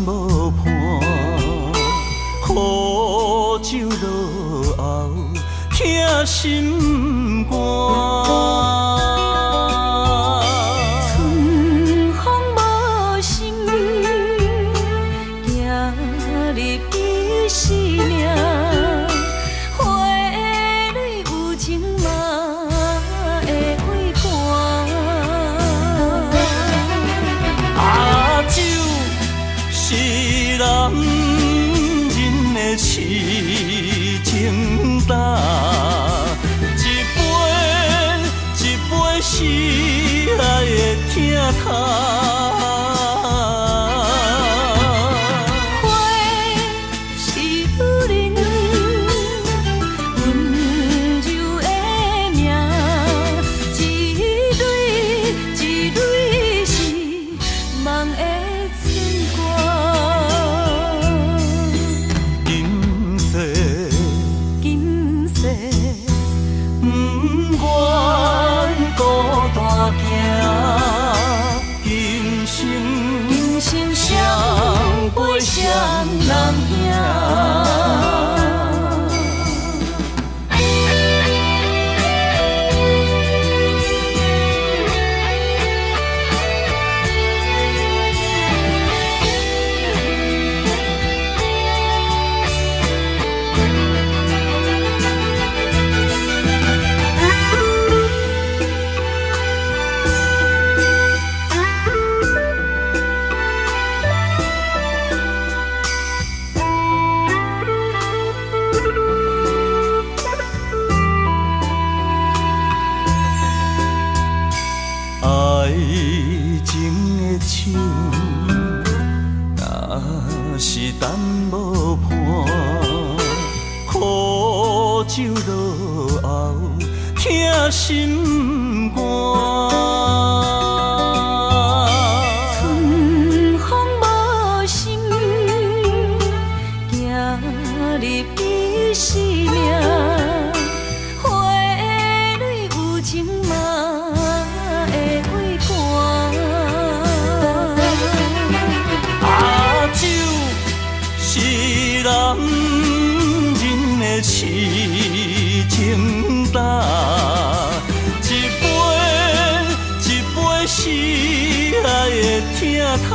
无伴，苦酒落喉，疼心肝。春风无心，行入伊生命。花蕊有情嘛会会寒。啊，酒是男人的痴情胆，一杯一杯是爱的疼痛。双人行。爱情的枪，若是等无伴，苦酒落喉，疼心肝。春风无心，行入伊生命。男人的痴情胆，一杯一杯是爱的疼痛。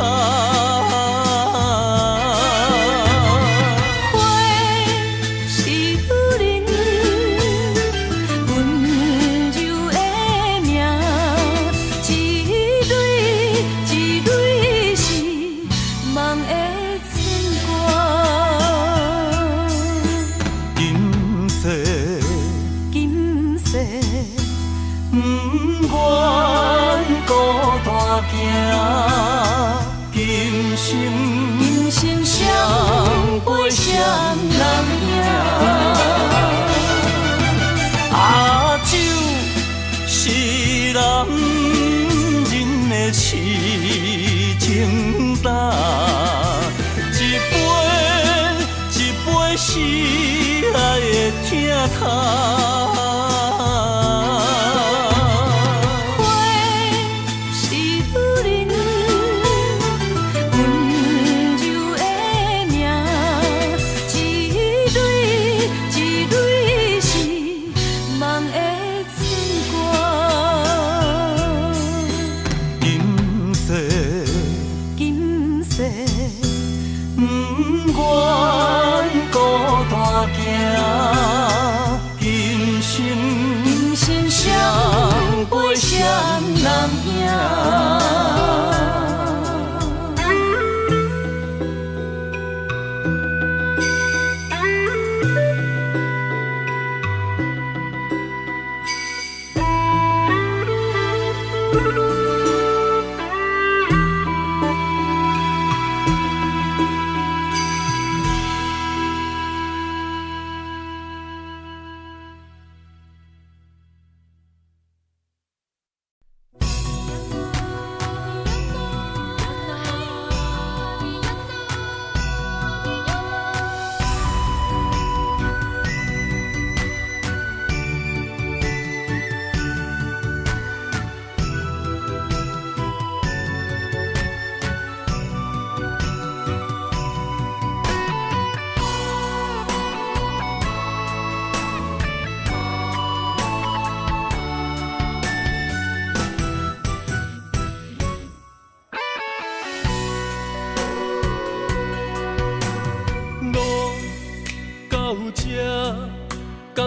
今生相陪双人行，啊，酒是男人的痴情胆，一杯一杯是爱的疼痛。今生相陪双人行。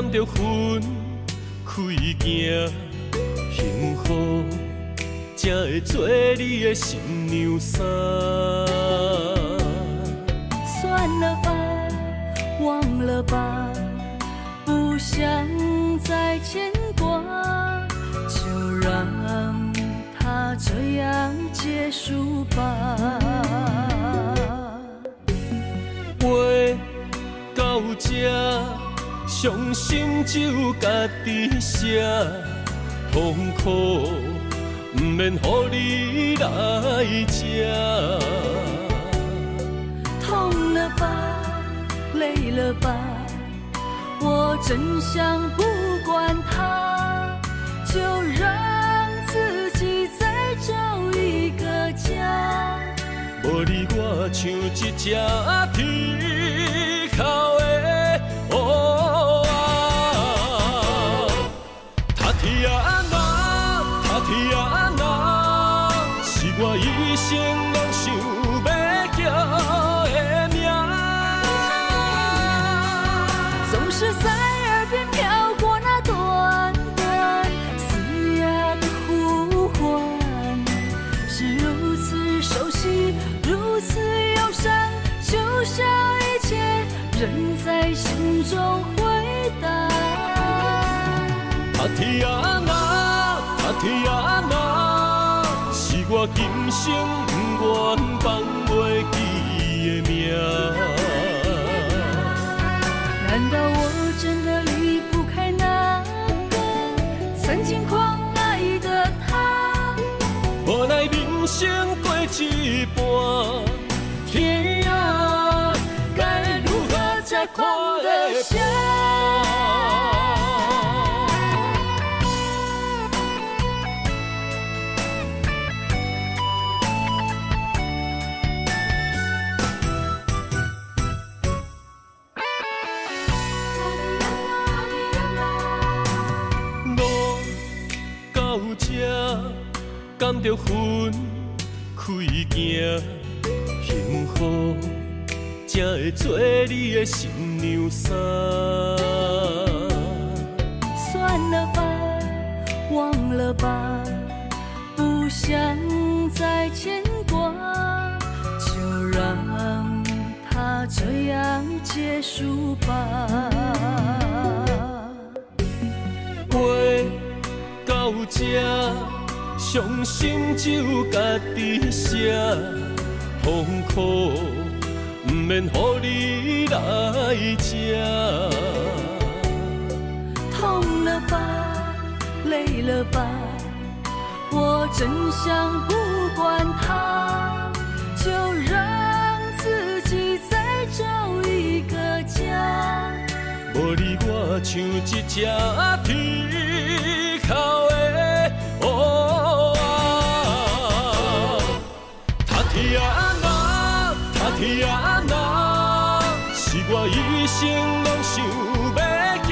甘着分开行，幸福才会做你的新娘衫。算了吧，忘了吧，不想再牵挂，就让它这样结束吧。话到这，伤心只有家己写，痛苦不免予你来吃。痛了吧，累了吧，我真想不管它，就让自己再找一个家。无你我像一只皮口的乌鸦，他天啊那，他天啊那，是我一生拢想要叫的名。总是在耳边飘过那短短嘶哑的呼唤，是如此熟悉，如此忧伤，就像一切仍在心中回荡。他天啊那，他天啊那，是我今生愿放袂记的名。难道我真的离不开那个曾经狂爱的他？无奈人生过一半，天啊，该如何才看得下？路到这，甘着分开行，幸福才会做你的新娘衫。算了吧，忘了吧，不想再牵挂，就让它这样结束吧。话到这，伤心只有家己写，痛苦不免予你来吃。痛了吧，累了吧，我真想不管它，就让自己再找一个家。无你我像一只皮口的乌鸦，他天啊那，他天啊那，是我一生拢想要叫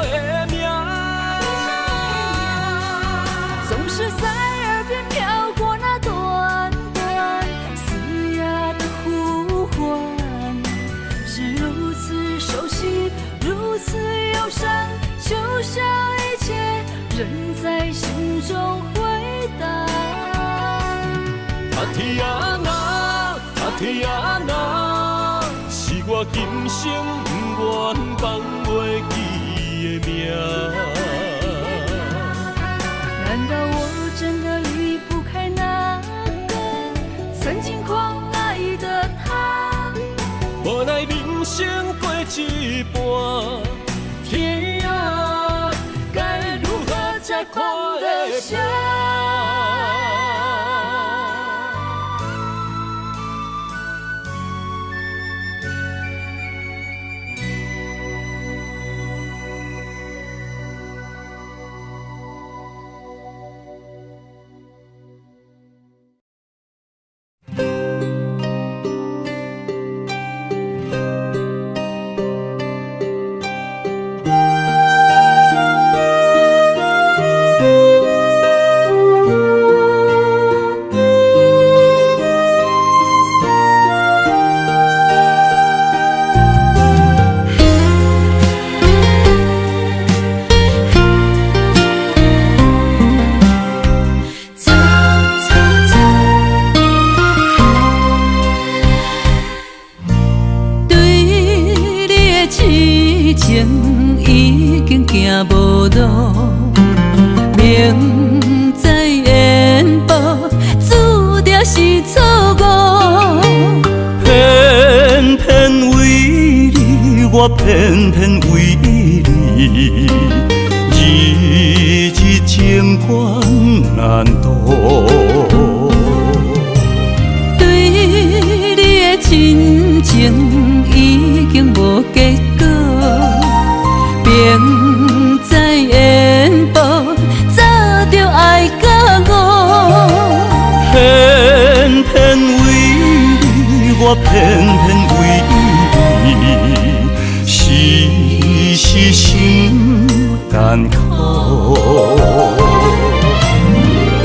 的名。总是在耳边飘过那短短嘶哑的呼唤，是如此熟悉，如此忧伤，就像一切仍在心中回荡。他天啊那，他天啊那，是我今生愿放袂记的名。难道我真的离不开那个曾经狂爱的他？无奈人生过一半，天啊，该如何才看得下？行无路，明知缘报，注定是错误。偏偏为你，我偏偏为你，日日情关难渡。对你的亲情已经无结果，明知缘报，早就爱到我。偏偏为你，我偏偏为你，时时心艰苦。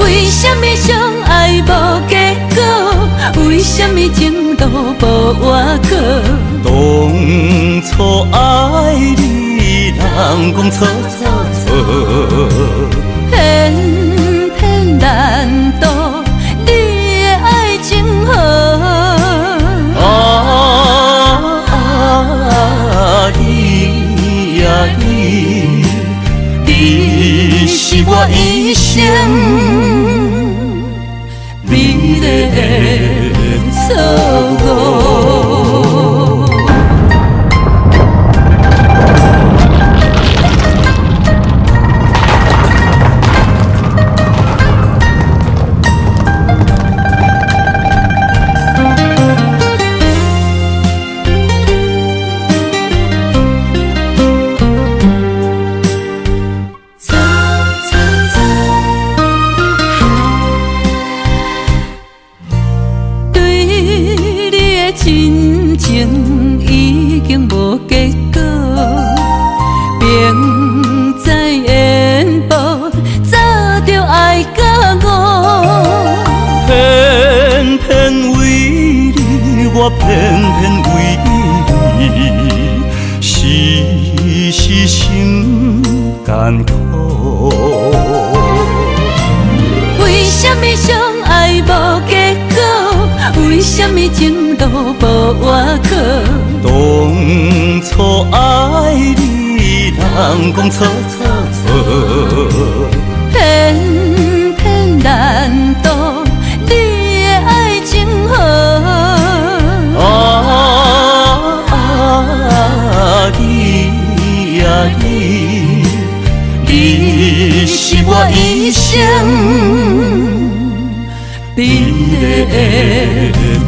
为什么相爱无结果？为什么情路无外口？当初爱你，人讲错错错，偏偏难渡你的爱情河。你呀你，你是我一生美丽的错误。亲情已经无结果，明知缘报，早就爱到我。偏偏为你，我偏偏为你，时时心艰苦。为什么相爱无结果？为什么情路无外口？当初爱你，人讲错错错，偏偏难渡你的爱情河。你呀你，你是我一生美丽的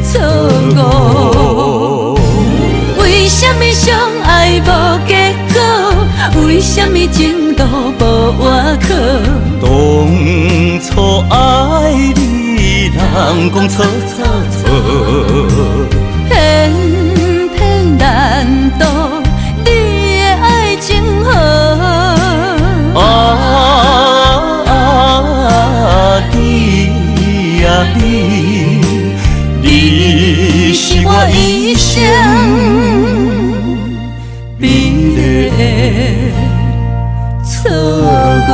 错误。为什么相爱无结果？为什么情路无外口？当初爱你，人讲错错错，偏偏难渡你的爱情河。你呀你，你是我一生美丽的错误。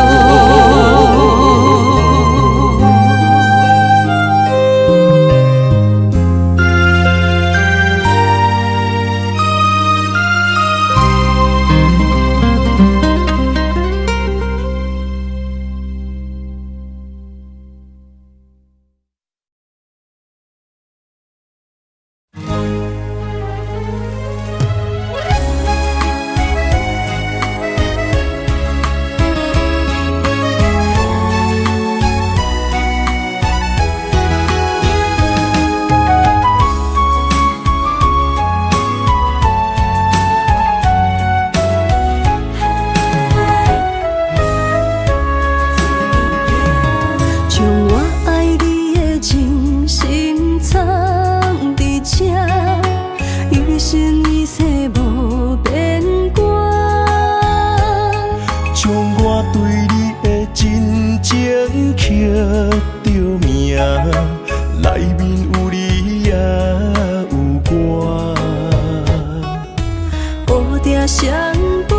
相陪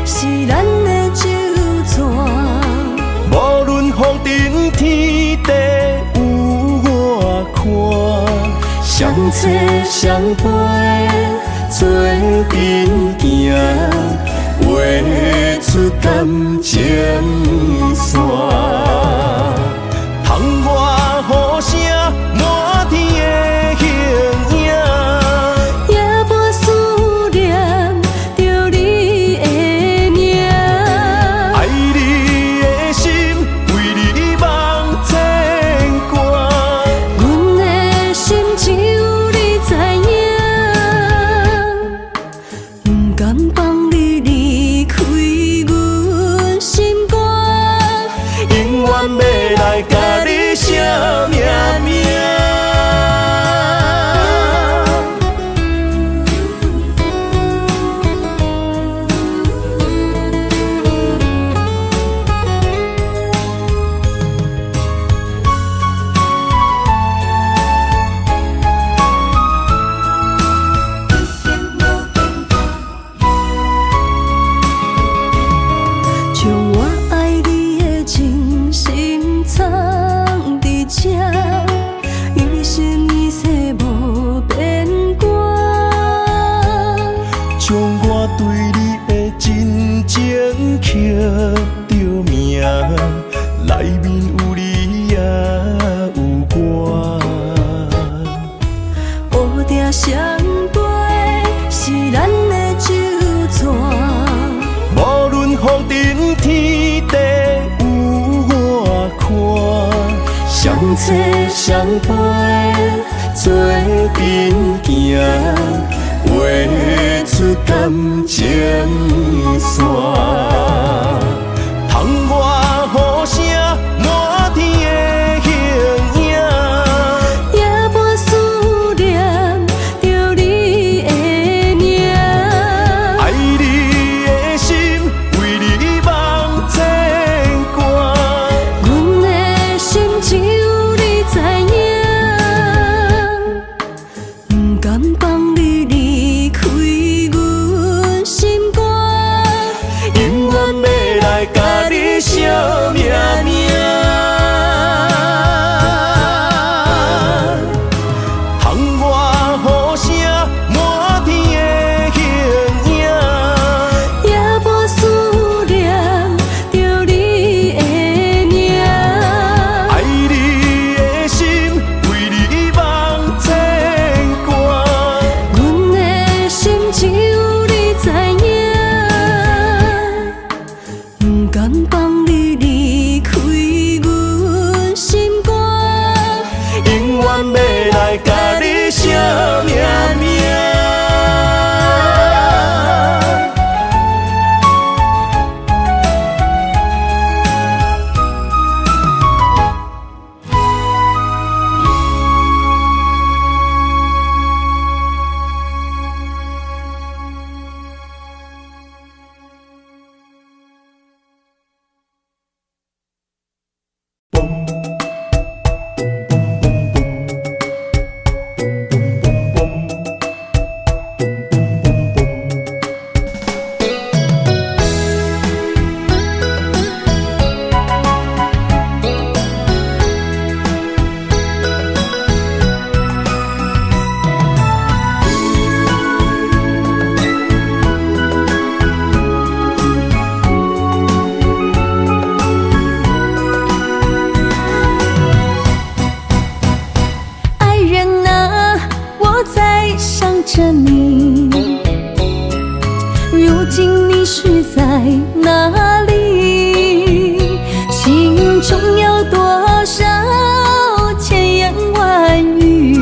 是咱的酒泉，无论风尘天地有我看，相找相陪做阵行，画出感情线。窗外雨声满天的形影，也无思念着你的名。爱你的心为你梦牵挂，阮的心只有你知影，不甘放你离开阮心肝，永远要来甲你写命名。将我爱你的真心藏伫这，一生一世无变卦。将我对你的真情刻着名，内面有你也有我。乌蝶双飞是咱的酒泉，无论风尘天地有我看，相切相陪做阵行，画出感情线。窗外雨声满天的形影，也无思念着你的名。爱你的心为你梦牵挂，阮的心只有你知影，不甘放你离开阮心肝，永远要来甲你写命名。窗外雨声满天的形影，也无思念着你的名。爱你的心为你梦牵挂，阮的心只有你知影，不甘放你离开阮心肝，永远要来甲你写命名。爱人啊，我在想着你，如今你是在哪里？心中有多少千言万语，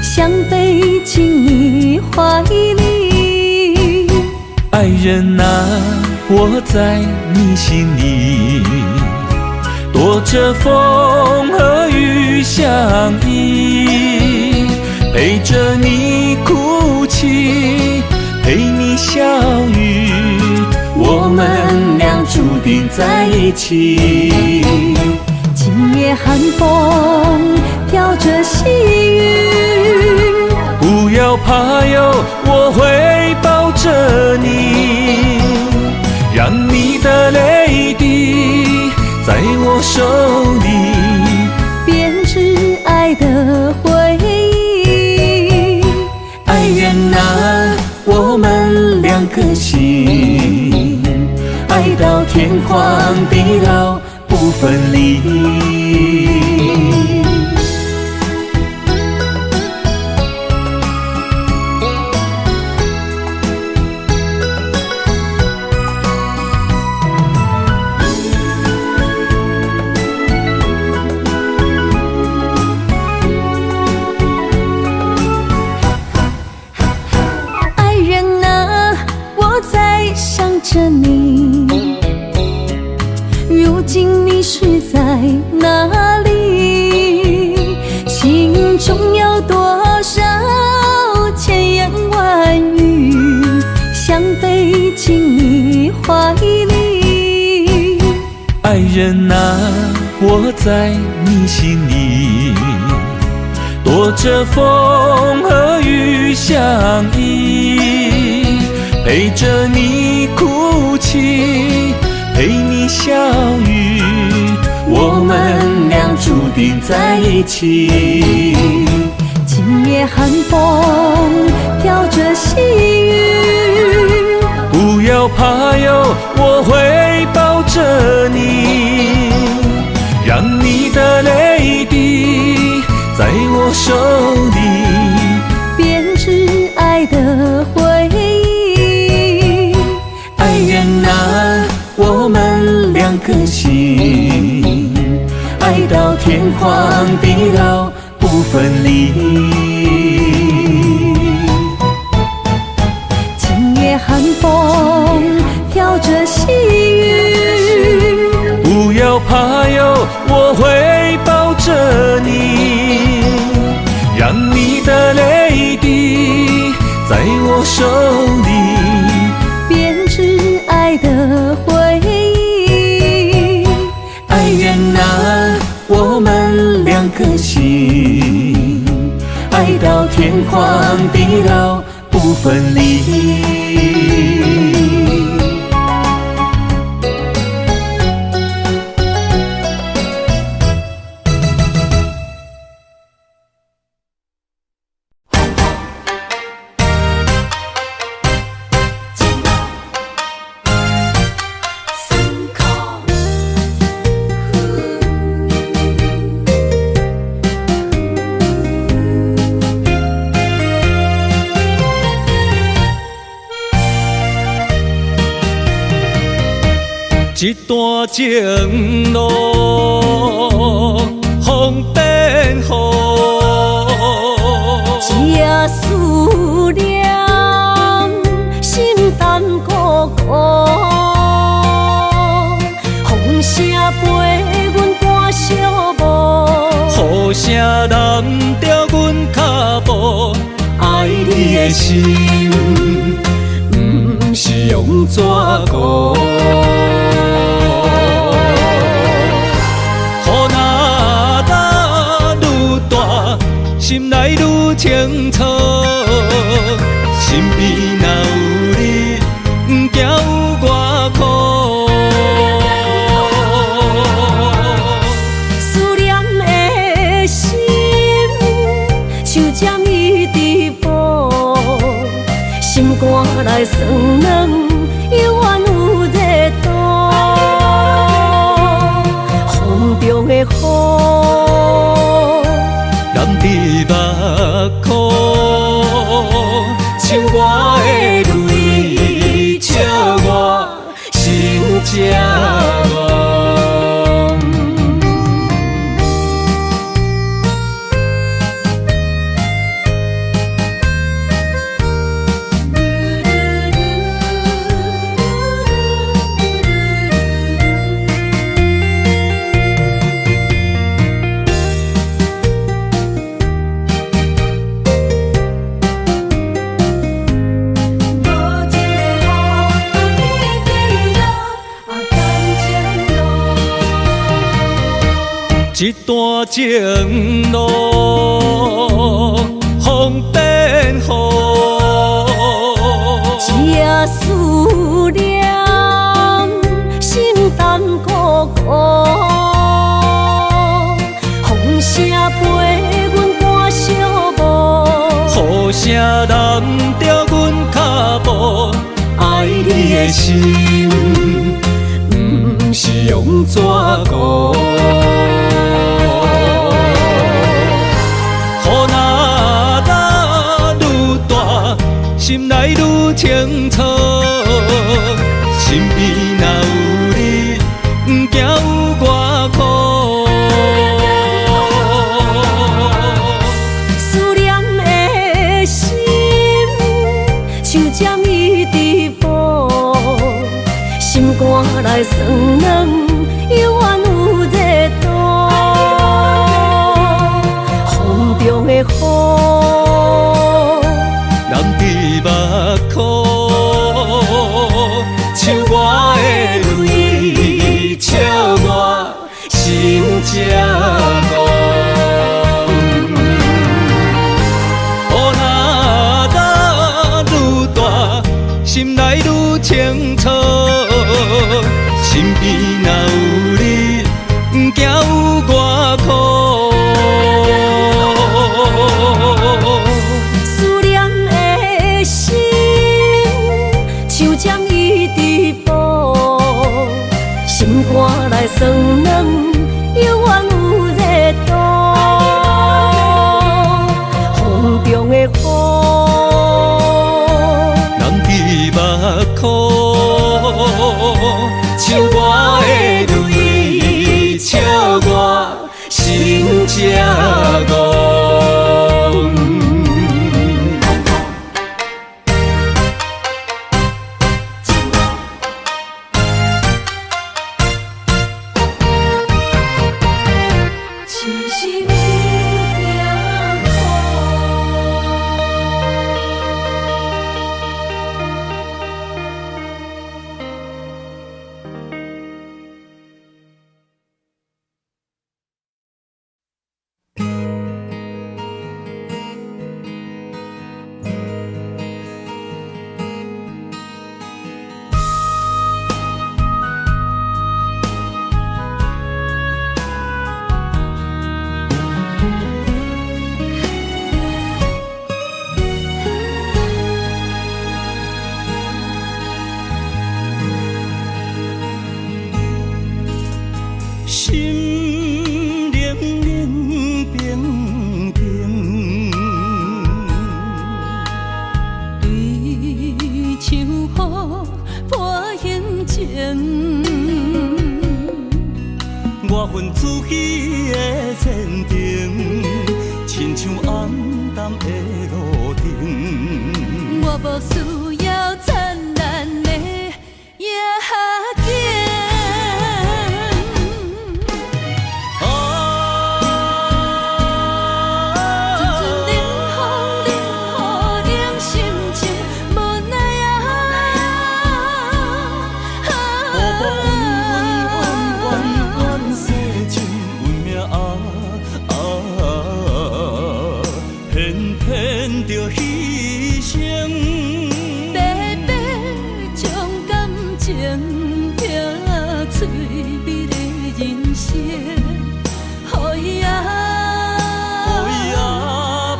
想飞进你怀里。爱人啊，我在你心里，躲着风和雨相依，陪着你哭泣，陪你笑语，我们俩注定在一起。今夜寒风飘着细雨，不要怕哟，我会抱着你，让你的泪滴在我手里编织爱的回忆。爱人啊，我们两颗心，爱爱到天荒地老不分离。爱人啊，我在想着你，如今你是在哪里？心中有多少千言万语，想飞进你怀里。爱人啊，我在你心里，躲着风和雨相依，陪着你哭泣，陪你笑语，我们俩注定在一起。今夜寒风飘着细雨，不要怕哟，我会抱着你，让你的泪滴在我手里编织爱的回忆。爱人啊，我们两颗心，爱到天荒地老不分离。今夜寒风飘着细雨，不要怕哟，我会抱着你，让你的泪滴在我手里编织爱的回忆。爱人啊，我们两颗心，爱到天荒地老不分离。一段情路，风变雨，这思念心淡孤孤，风声陪阮赶小步，雨声淋着阮脚步，爱你的心，不是用纸糊。心内愈清楚，心边若有你，不惊有我苦。思念的心像这米滴补，心肝内酸软，犹原有热度。风中的雨，染伫目眶，像我的泪，笑我心这乱。一段情路，风变雨，这思念心淡孤孤，风声陪阮赶小步，雨声淋着阮脚步，爱你的的心，不是用纸糊。雨若愈大，心内愈清楚。身边若有你，不惊有我苦。思念的心，像针伊伫补，心肝内酸软，犹原有热度。风中的雨，人伫目眶，像我的泪，笑我心这戆。心内愈清楚，身边若有你，不惊有我苦。思念的心，像针伊伫补，心肝内酸软，犹原有热度。风中的雨。像我的泪，笑我心这戆。只是一点心冷冷冰冰，对像雨破形情。我份自己的前程，亲像暗淡的路灯。我无需要灿烂的夜景。着牺牲，白白将感情拼脆美的人生，予伊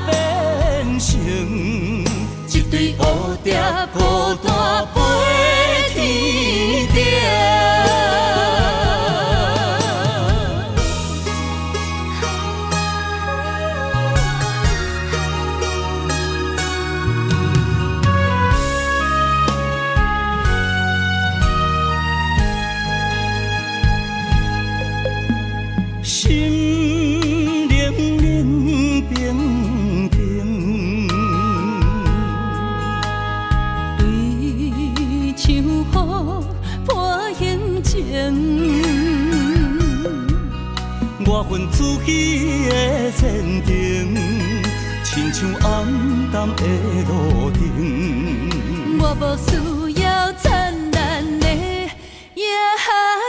变成一对蝴蝶，孤单飞天顶。心冷冷冰冰，对像雨破形情。我份自己的前程，亲像暗淡的路灯。我无需要灿烂的夜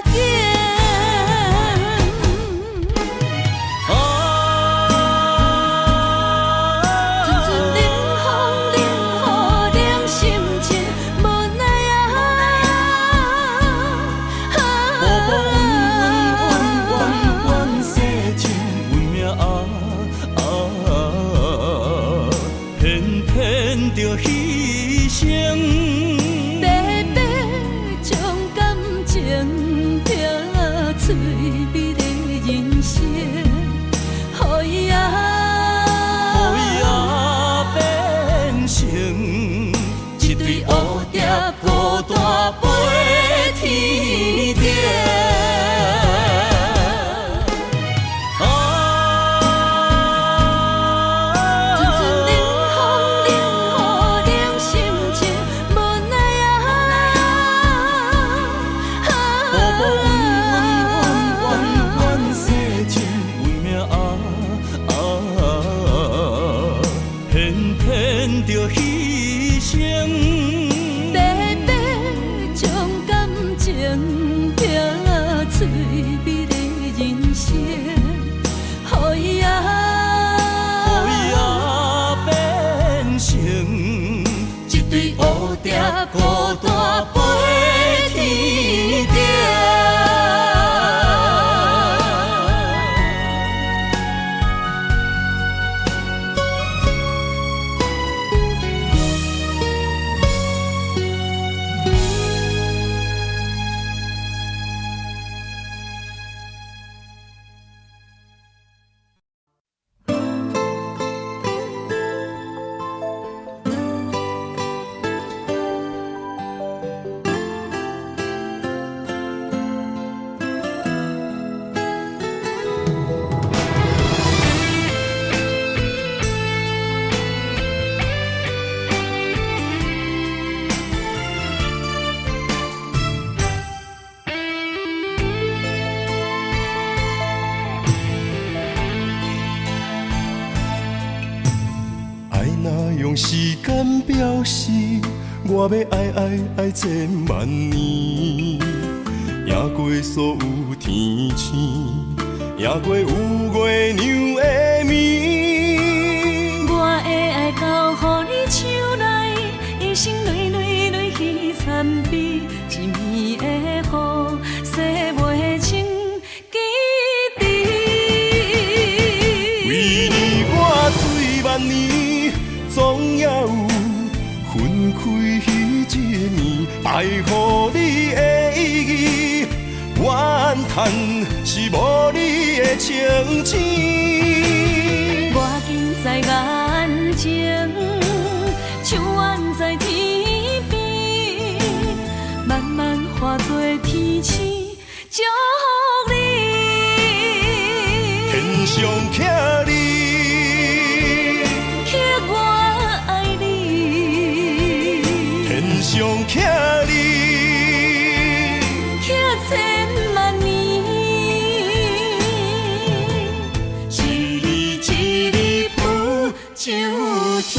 景。着牺牲。翠美的人生，予伊变成一对蝴蝶孤单飞天顶。孤单飞天顶。用时间表示，我要爱千万年，赢过所有天星，赢过有月亮的暝。我的爱交予你手内，一生蕊蕊蕊去参比，一暝的雨，洗袂清记忆。为你我醉万年，总也有分开迄一暝，爱予你的意义，怨叹是无你的情痴。我近在眼前，像远在天边，慢慢化作天星，祝福你。天上徛你，刻我爱你。天上徛你，刻千万年，一日一日浮上天。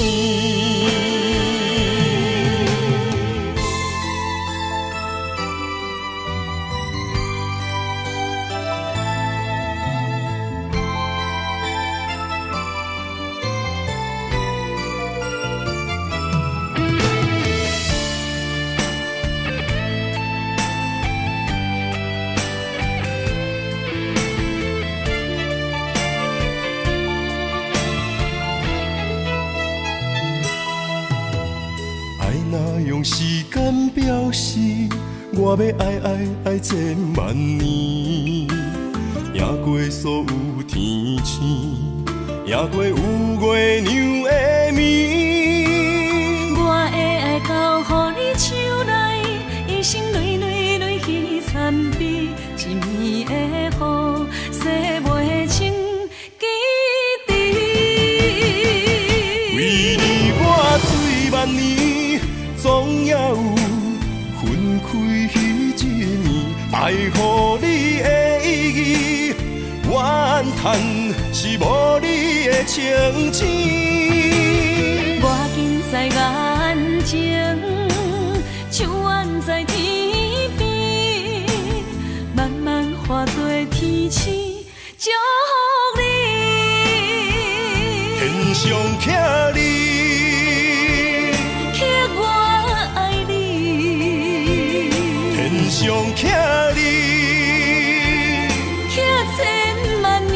用时间表示，我要爱千万年，赢过所有天星，赢过有月亮的暝。我的爱交予你手内，一生蕊蕊蕊去参比，一暝的雨，洗袂清记忆。为你我醉万年，总也有分开迄一暝，爱予你的意义，怨叹是无你的情痴。我近在眼前，像远在天边，慢慢化作天星，祝福你。天上徛你，上徛你，刻千万年，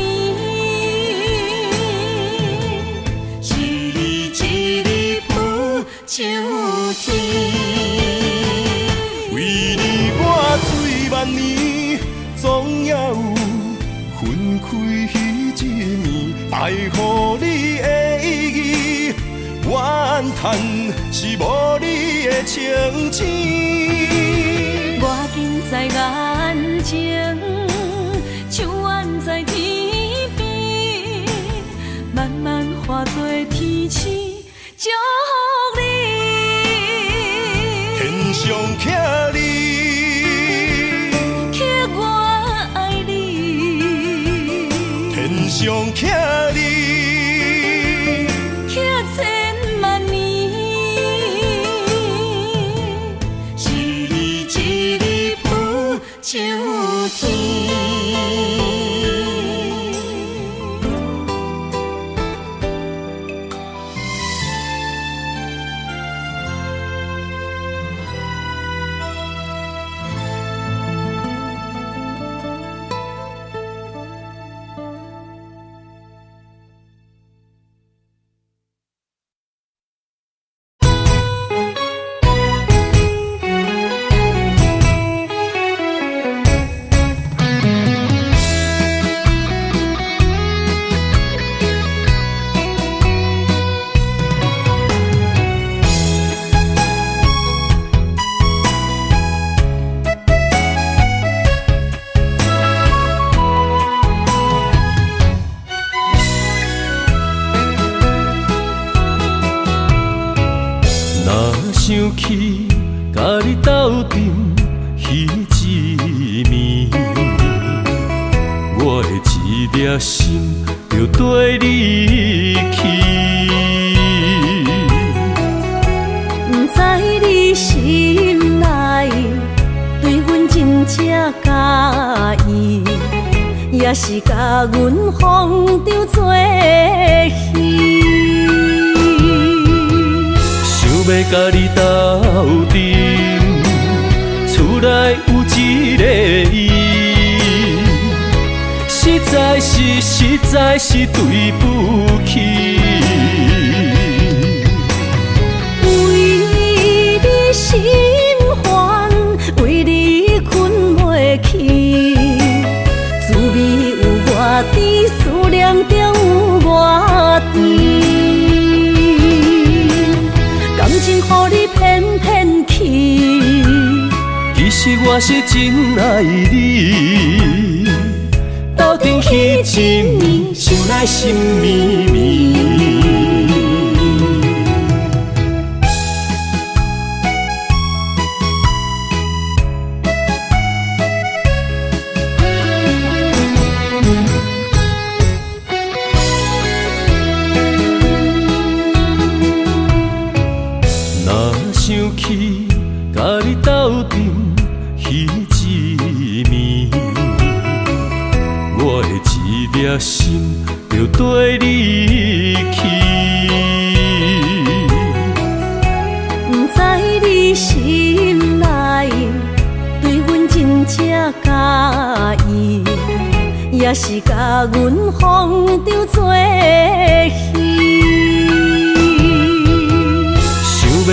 一日一日浮上天。为你我醉万年，总也有分开迄一暝，爱予你的意义，怨叹是无你的情痴。我近在眼前，像远在天边，慢慢化作天星，祝福你。天上徛你，刻我爱你，天上徛你，刻千万年，一日一日浮上天。想起甲你斗阵彼一暝，我的一粒心就跟你去。不知你心内对阮真正介意，也是甲阮放张做戏。要甲你斗阵，厝内有一个伊，实在是对不起。为你心烦，为你困袂去，滋味有外甜，思念就有外甜。感情予你骗骗去，其实我是真爱你，斗阵彼一暝，想来心绵绵。想起甲你斗阵彼一暝，我的一粒心就跟你去。不知你心内对阮真正介意，也是甲阮放张做戏。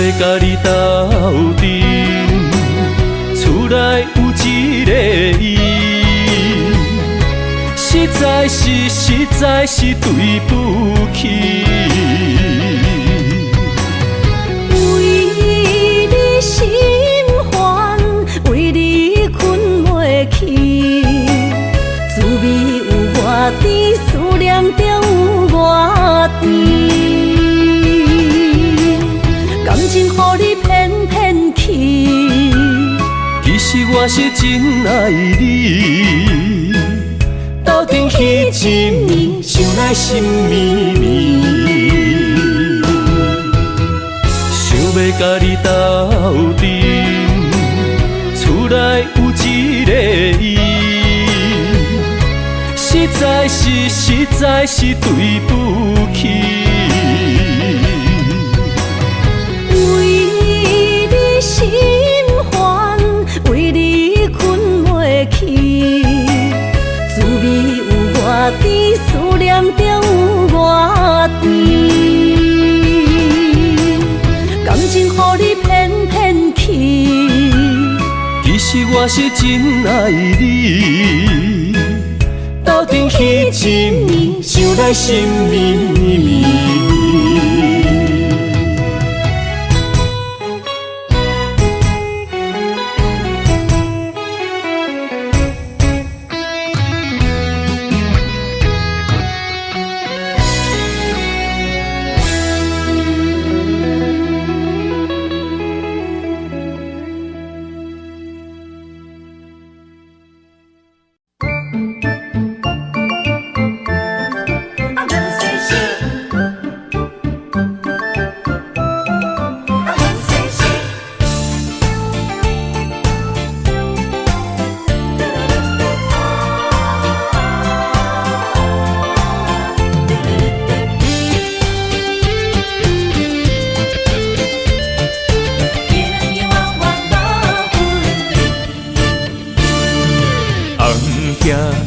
要甲你斗阵，厝内有一个伊，实在是对不起。为你心烦，为你困袂去，滋味有外甜，思念就有外甜。感情予你骗骗去，其实我是真爱你，斗阵彼一暝，想来心绵绵。想要甲你斗阵，厝内有一个伊，实在是对不起。心烦，为你困袂去，滋味有外甜，思念就有外甜。感情予你骗骗去，其实我是真爱你，一年，想来心绵绵。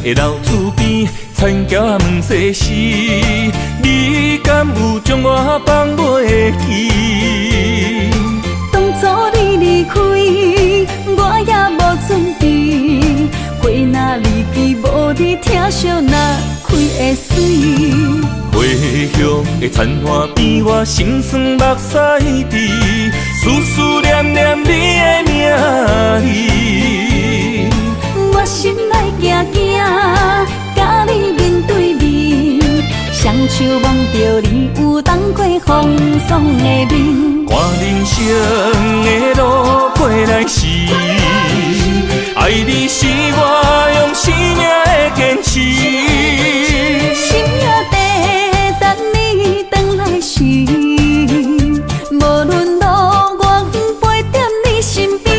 的老厝边，田桥问世事，你敢有将我放袂记？当初你离开，我也无准备，花若离枝，无你疼惜若开会水。回乡的田花边，我心酸目屎滴，思思念念你的名字。我心内惊惊，甲你面对面，双手望着你有当过风霜的面。看人生的路过来时，爱你是我用生命的坚持。心也地等你回来时，无论路我陪在你身边。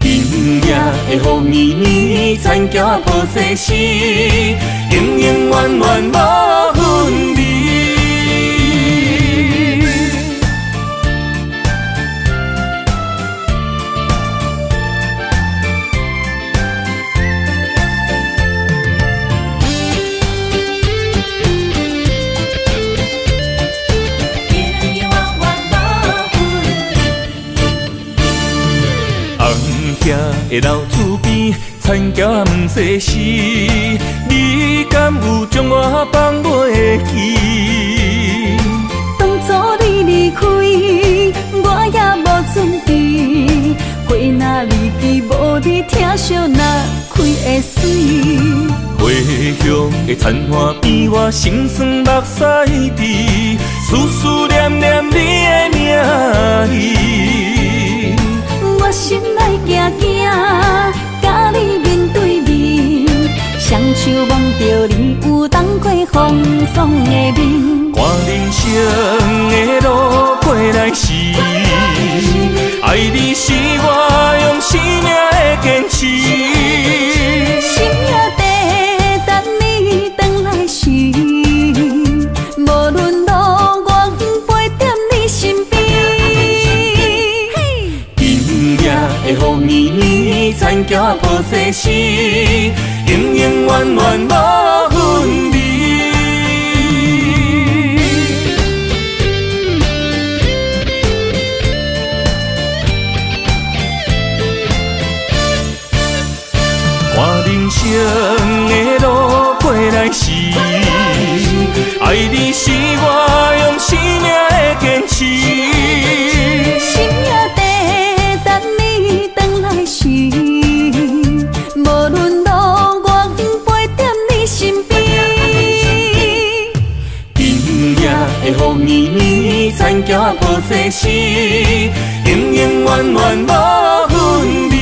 今夜的雨绵绵，田桥抱世事，永永远远无分离。的老厝边，田桥问世事，你敢有将我放袂记？当初你离开，我也无准备，花若离枝，无你疼惜若开会水。回乡的田花边，我心酸目屎滴，思思念念你的名字。我心内惊惊，甲你面对面，双手望着你有当过风霜的面。看人生的路过来时，爱你是我用生命的坚持。心也地等你回来时，无论路我陪在你身边。的雨绵绵，田桥抱世事，永永远远无分离。看人生的路过来时，爱你是我用生命的坚持。心也地等你回来时，无论路我陪在你身边。今夜的雨绵绵，田桥抱世事，永永远远无分离。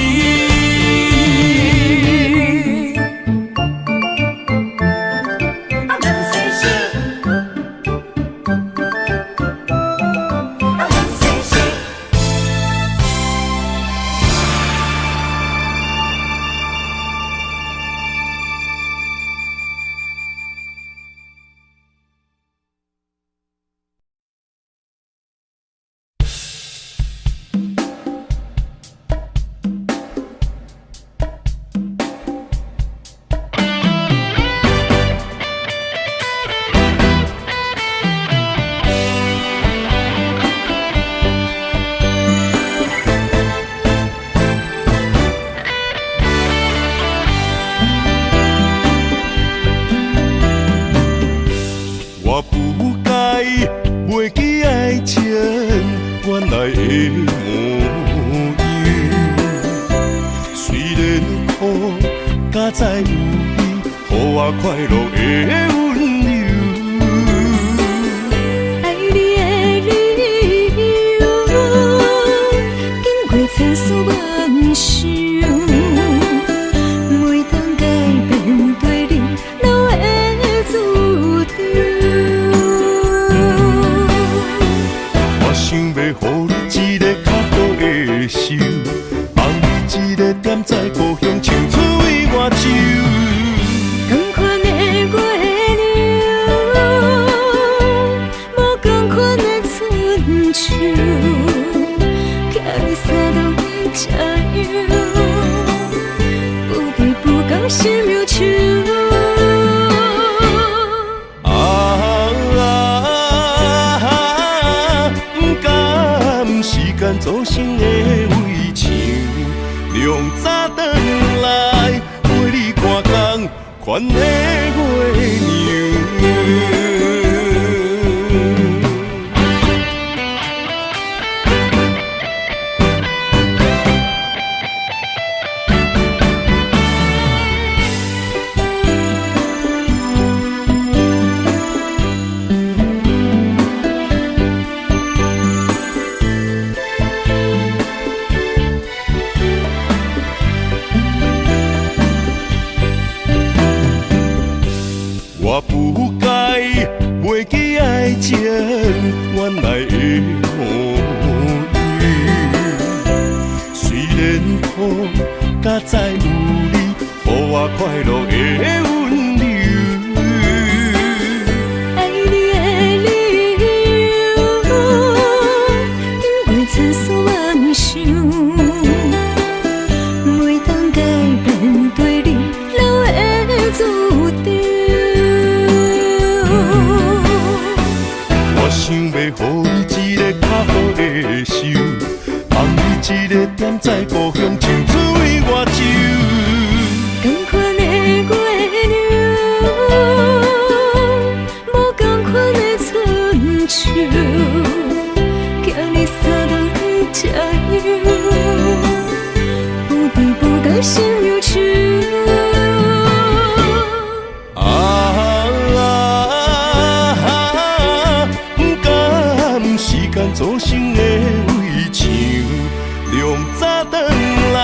才知有你，予我快乐的温柔。爱你的理由，经过千丝万绪，每当改变对你留的注定。我想要予你一个较好的手，放你一个点在故乡青出于外手。同款的月亮，无同款的春秋，寄你三冬这样，不离不讲心忧愁。时间造成的围墙，量早转来陪你看工，款的月娘。我不该袂记爱情原来的模样，虽然苦，甲知有你，予我快乐的温柔。爱你的理由，经过千丝万绪，每当改变对你留的注定。想要予你一个较好的手，放你一个点在故乡青出于外手。同款的月亮，无同款的春秋，寄你三冬这样，不离不讲心忧愁。造成的围墙，量早转来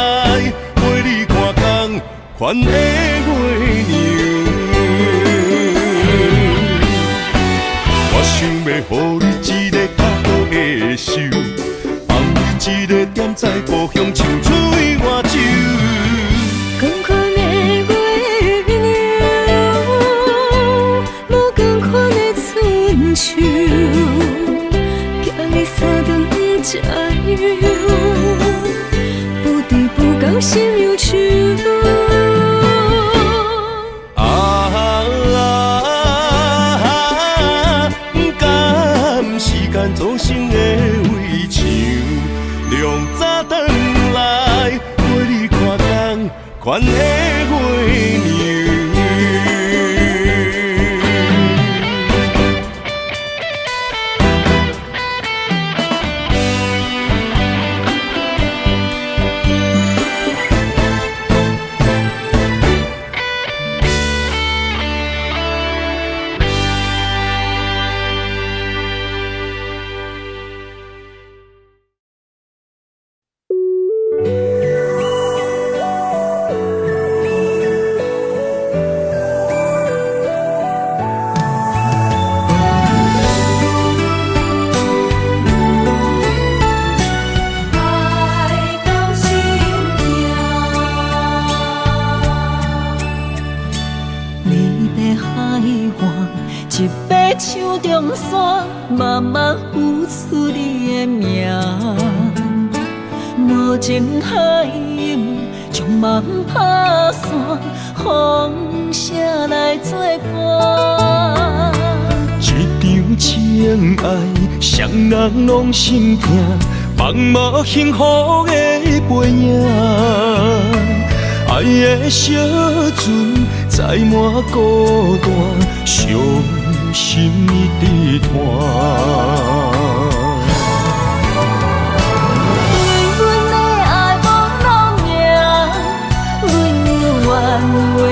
陪你看工，款的月娘。我想要予你一个较好的手，放你一个点在故乡青出于外手。同款的月亮，无同款的春秋。三冬这样，不离不讲心忧愁。不甘时间造成的围墙，量早转来陪你看工，款的月娘。手中线，慢慢浮出你的名。无情海涌，将梦打散，风声来作伴。一场情爱，双人拢心痛，放无幸福的背影。爱的小船载满孤单，伤心的叹。对阮的爱无路命，阮有怨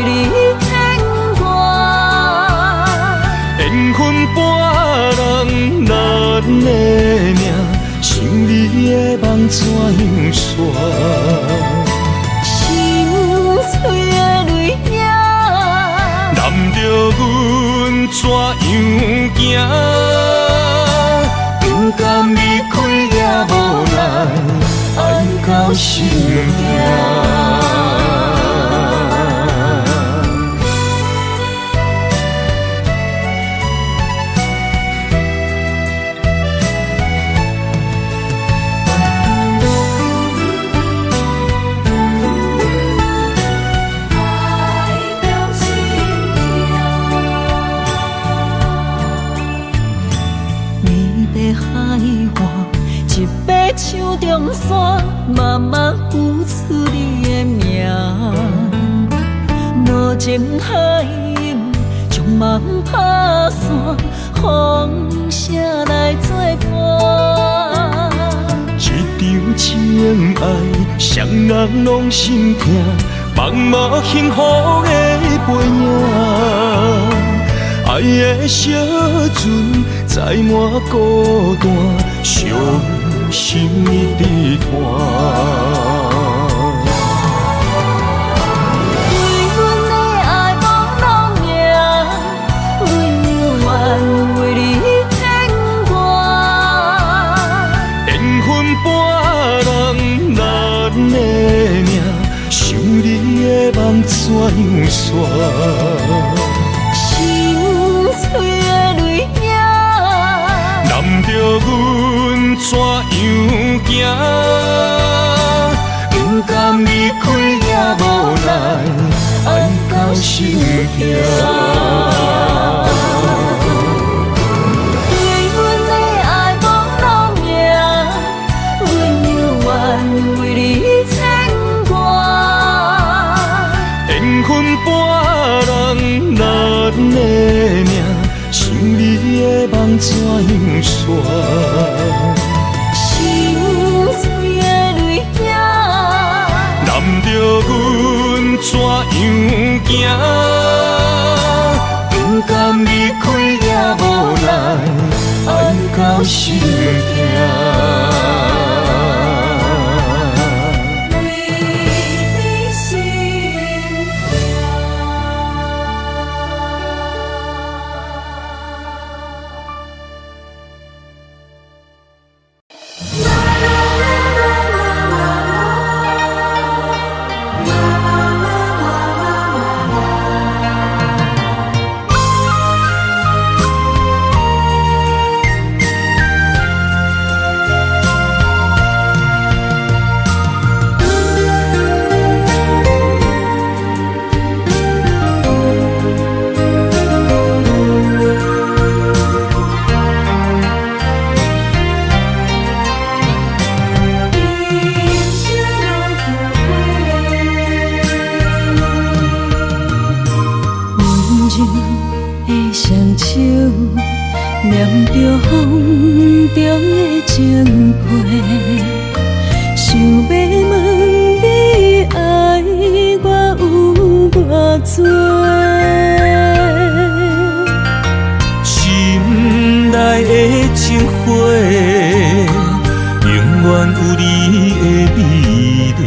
怎样行？不甘离开也无奈，爱到心痛。一把手中线，慢慢付出你的名。路情海涌，将梦打散，风声来作伴。一场情爱，双人拢心痛，茫无幸福的背影。爱的小船载满孤单，伤心一直拖。为阮的爱无路命，为愿为你牵挂。缘分伴人难的命，想你的梦怎样煞？嘴的泪影，难着阮怎样行？不甘离开也无奈，爱到心痛。对阮的爱无路命，为愿为你牵挂。缘分伴人难的命。想你的梦怎样煞？心碎的泪影，难着阮怎样行？不甘离开也无奈，爱到心痛。念着风中的情批，想要问你爱我有偌多？心内的情花，永远有你的美丽。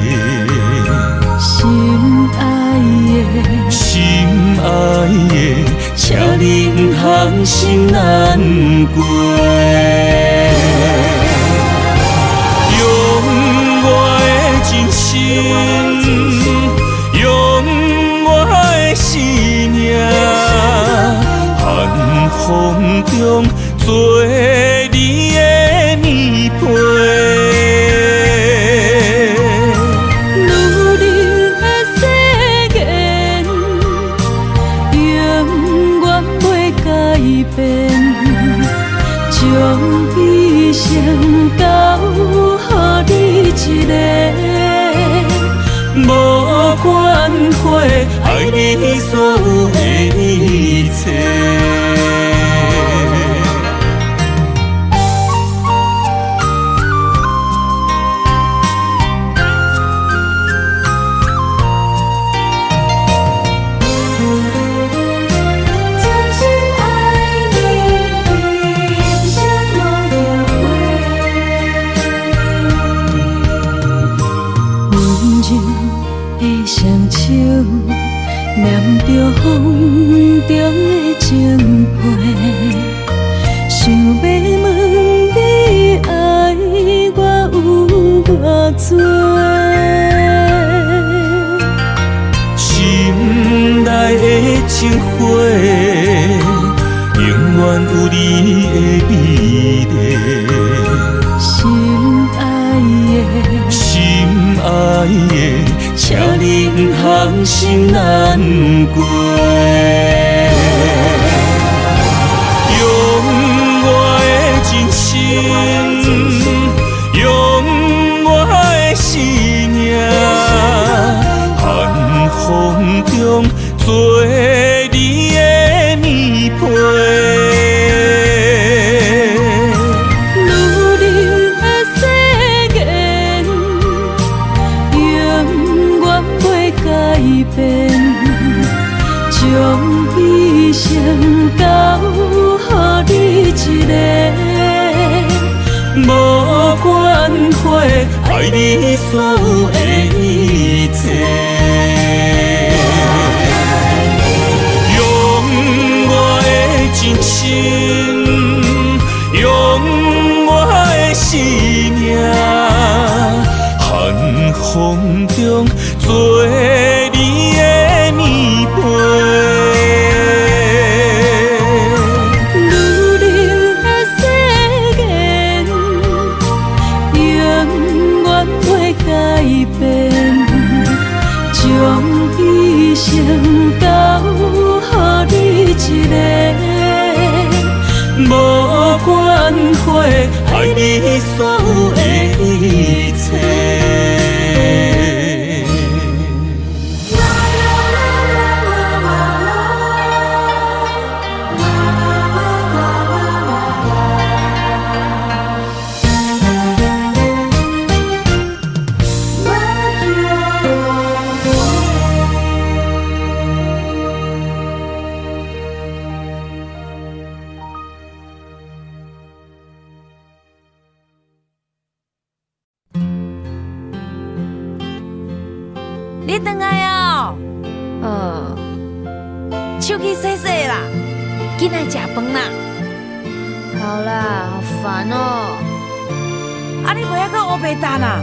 心爱的，心爱的。请你不通心难过，用我的真心，用我的生命，寒风中做你的棉被。将一生交予你一个，无关悔，爱你所有的一切。念着风中的情批，想要问你爱我有偌多，心内的情花，永远有你的美丽。心爱的，心爱的，请你不通心难过。用我的真心，用我的生命，寒风中做你的棉被。将一生交予你一个，无关系，爱你所有的一切。用我的真心，用我的生命，寒风中做你的棉被。将一生交予你一个，无关系，爱你所有的一切。你回来哦？手机洗洗啦，紧来吃饭啦。好啦，好烦哦。啊，你袂晓到乌白蛋啊？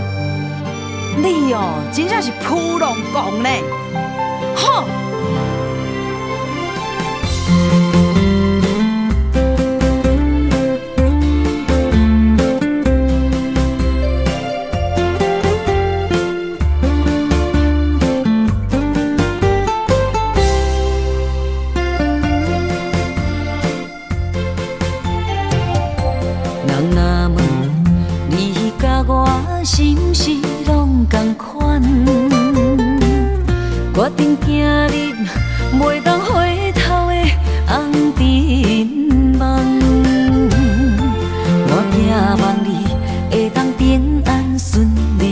你哦，真正是扑龙讲呢。吼！是毋是拢同款？决定走入袂当回头的红尘梦。我寄望你会当平安顺利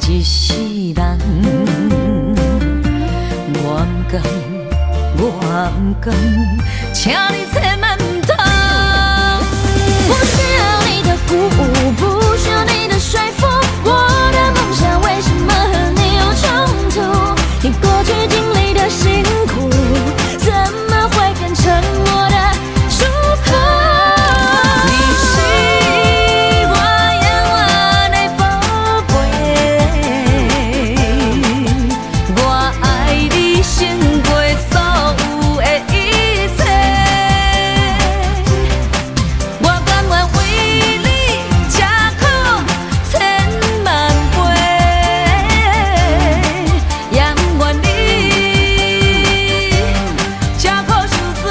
一世人。我不甘，请你千万唔通。不需要你的鼓舞，不需要你的说服。我的梦想为什么和你有冲突？你过去经历的辛苦，怎么会变成我的祝福？你是我永远的宝贝，我爱你胜过所有的一切。我甘愿为你吃苦千万杯，也不愿你吃苦受罪。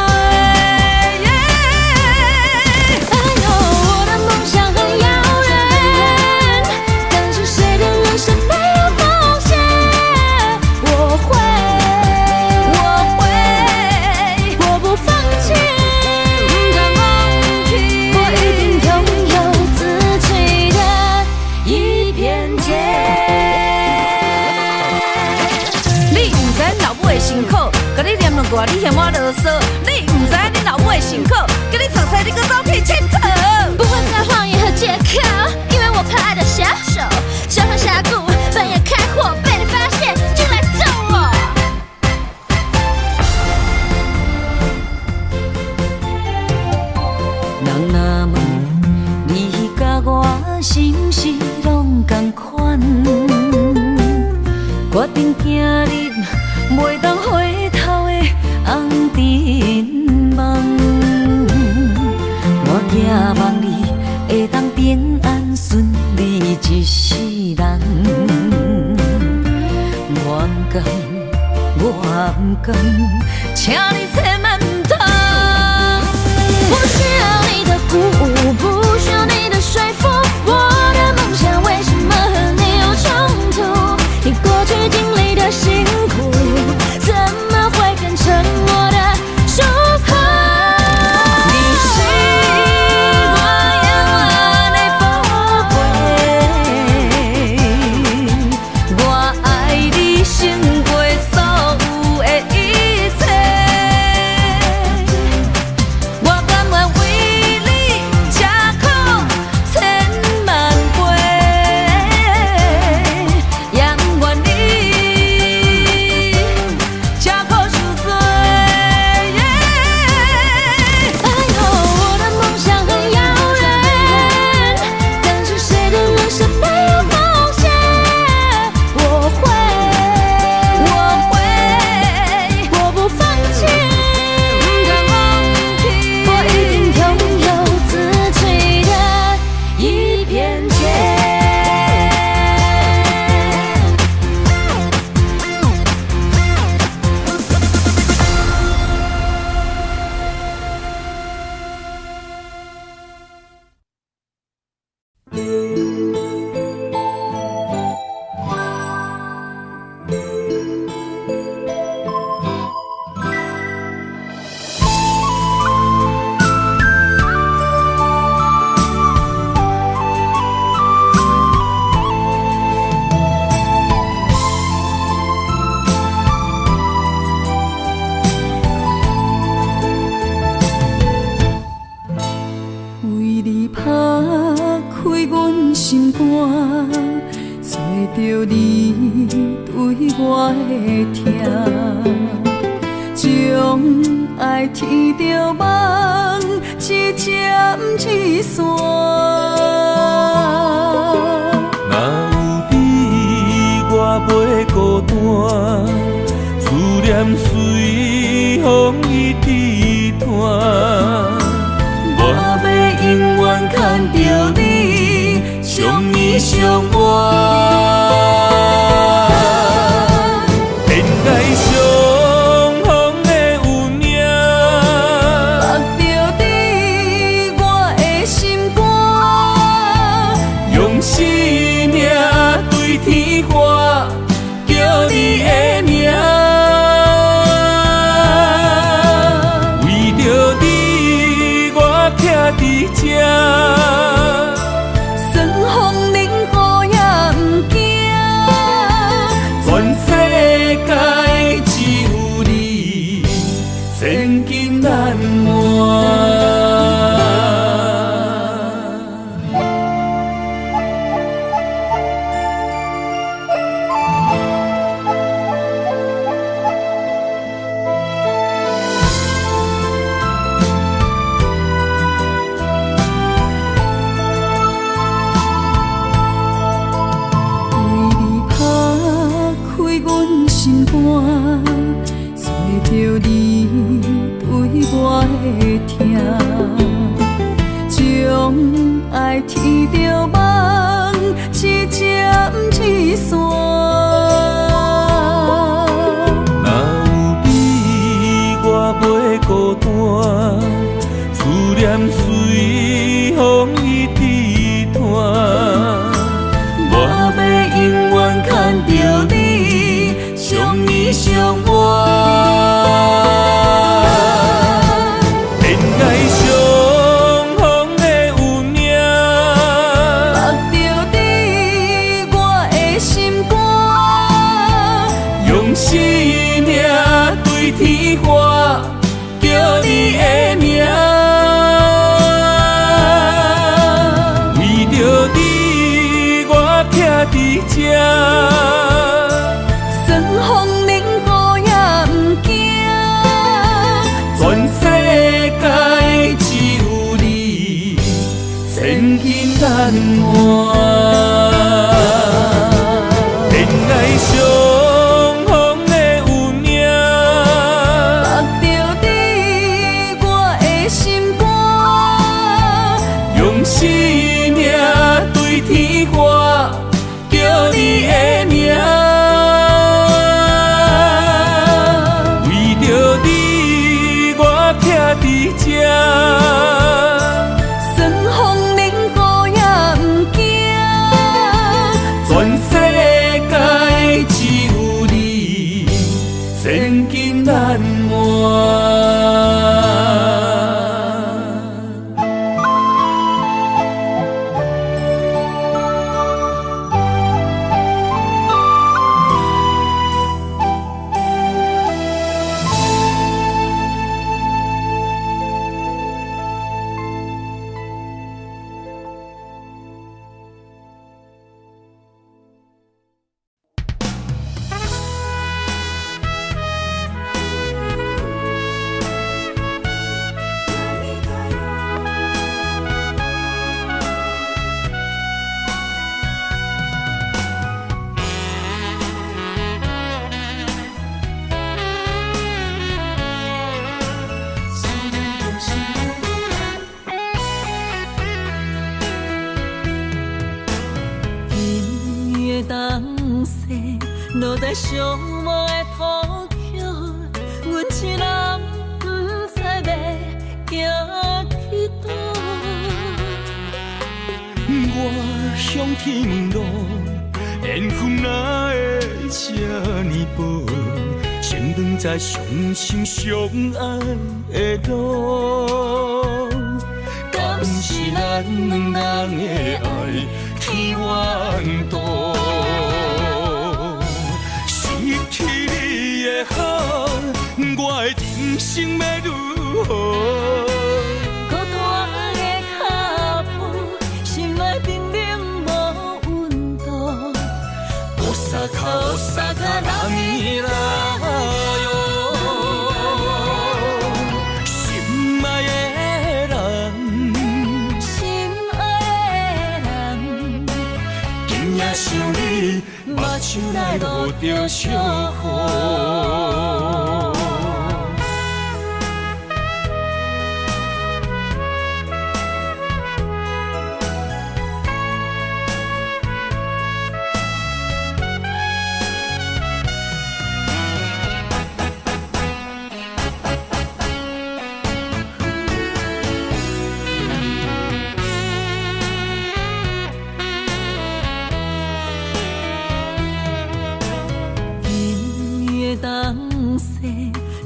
哎呦，我的梦想很遥远，但是谁的人生没有风险？我会，我不放弃，不敢放弃，我一定拥有自己的一片天。你不知你老母的辛苦，甲你念两句你嫌我啰嗦。你不知你老母的辛苦，甲你创西你搁走去佚佗。不会再谎言和借口，因为我怕爱的下手，小船峡谷，半夜开火，被你发现，进来揍我。不甘，请你千万唔通。不需要你的鼓舞，不需要你的说服，我的梦想为什么和你有冲突？你过去经历的辛苦，怎么会变成我的祝福？你是我永远的宝贝，我爱你胜过所有的一切。我甘愿为你吃苦千万倍，也不愿你吃苦受罪。哎呦，我的梦想很遥远，但是谁的人生没有风险？我会，我不放弃，我一定拥有自己的一片天。为你拍开阮心肝，找着你对我的疼，将爱天着梦，一针一线。若有你，我袂孤单，思念随风一直传。我要永远牵着你，相依相偎。恋爱相逢的有影，目着你，我的心肝，用生命对天花，叫你的名。为着你，我徛伫这。算风冷雨也不惊，全世界只有你，千金难换。为你拍开阮心肝，找着你对我的疼，将爱天着梦，一针一线。若有你，我袂孤单，思念随风一直传。我要永远牵着你，相依相偎。恋爱相逢的有影，目着你，我的心肝，用生命对天花，叫你的名。为着你，我徛伫这。算风冷雨也不惊，全世界只有你，千金难换。恋爱相逢的有影，目着你，我的心肝，用生命对天花，叫你的名。千金难换。落在寂寞的土丘，阮一人不知要行去倒。我向天路，缘分哪会这呢薄？先长在相心相爱的路，敢是咱两人的爱天缘渡？失去你的好，我的人生要如何？孤单的脚步，心内冰冷无温度。乌萨卡人伊来哟，心爱的人，心爱的人，今夜想你，目睭内落着笑雨。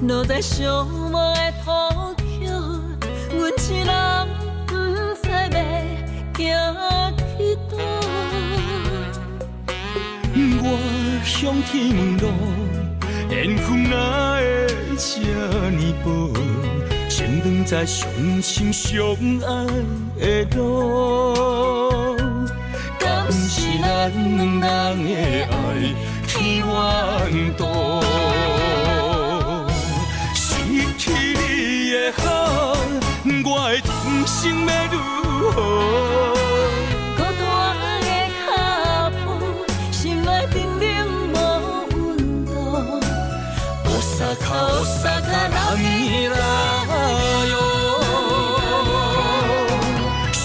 落在寂寞的土丘，阮一人不知要行去倒。我向天路，缘分哪会这呢薄？先长在相心相爱的路，敢是咱两人的爱天缘渡？失去你的好，我的人生要如何？孤单的脚步，心内冰冷无温度。乌萨卡人伊来哟，心